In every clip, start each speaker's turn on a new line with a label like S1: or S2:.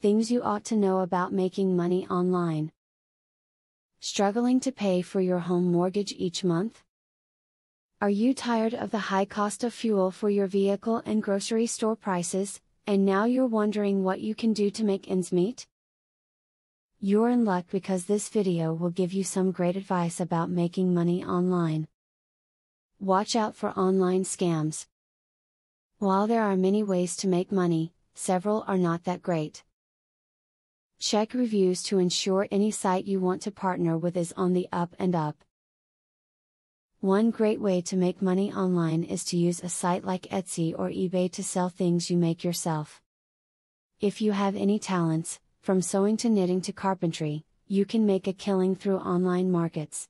S1: Things you ought to know about making money online. Struggling to pay for your home mortgage each month? Are you tired of the high cost of fuel for your vehicle and grocery store prices, and now you're wondering what you can do to make ends meet? You're in luck, because this video will give you some great advice about making money online. Watch out for online scams. While there are many ways to make money, several are not that great. Check reviews to ensure any site you want to partner with is on the up and up. One great way to make money online is to use a site like Etsy or eBay to sell things you make yourself. If you have any talents, from sewing to knitting to carpentry, you can make a killing through online markets.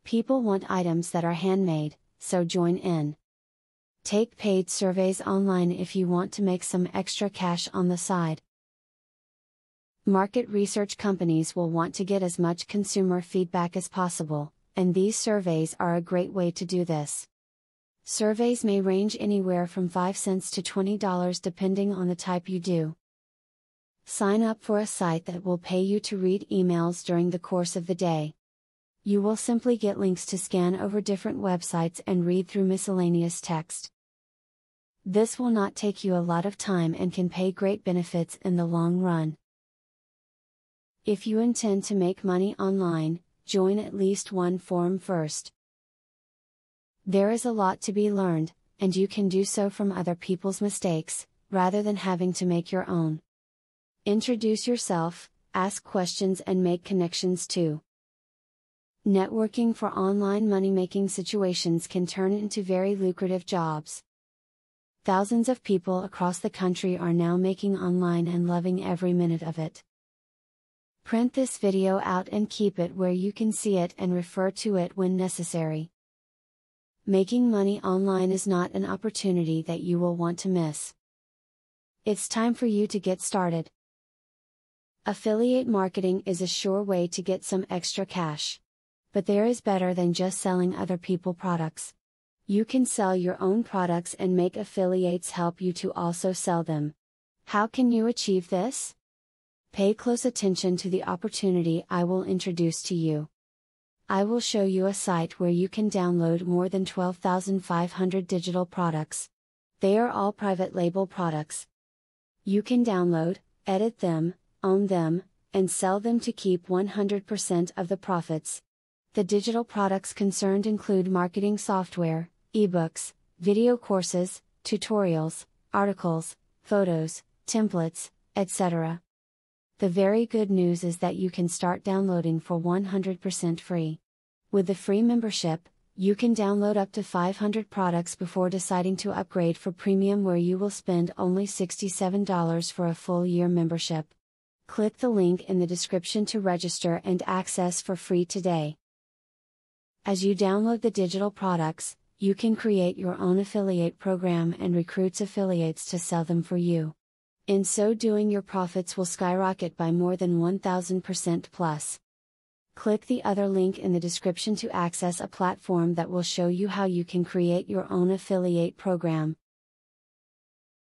S1: People want items that are handmade, so join in. Take paid surveys online if you want to make some extra cash on the side. Market research companies will want to get as much consumer feedback as possible, and these surveys are a great way to do this. Surveys may range anywhere from 5 cents to $20 depending on the type you do. Sign up for a site that will pay you to read emails during the course of the day. You will simply get links to scan over different websites and read through miscellaneous text. This will not take you a lot of time and can pay great benefits in the long run. If you intend to make money online, join at least one forum first. There is a lot to be learned, and you can do so from other people's mistakes, rather than having to make your own. Introduce yourself, ask questions, and make connections too. Networking for online money-making situations can turn into very lucrative jobs. Thousands of people across the country are now making online and loving every minute of it. Print this video out and keep it where you can see it and refer to it when necessary. Making money online is not an opportunity that you will want to miss. It's time for you to get started. Affiliate marketing is a sure way to get some extra cash. But there is better than just selling other people's products. You can sell your own products and make affiliates help you to also sell them. How can you achieve this? Pay close attention to the opportunity I will introduce to you. I will show you a site where you can download more than 12,500 digital products. They are all private label products. You can download, edit them, own them, and sell them to keep 100% of the profits. The digital products concerned include marketing software, ebooks, video courses, tutorials, articles, photos, templates, etc. The very good news is that you can start downloading for 100% free. With the free membership, you can download up to 500 products before deciding to upgrade for premium, where you will spend only $67 for a full year membership. Click the link in the description to register and access for free today. As you download the digital products, you can create your own affiliate program and recruit affiliates to sell them for you. In so doing, your profits will skyrocket by more than 1,000% plus. Click the other link in the description to access a platform that will show you how you can create your own affiliate program.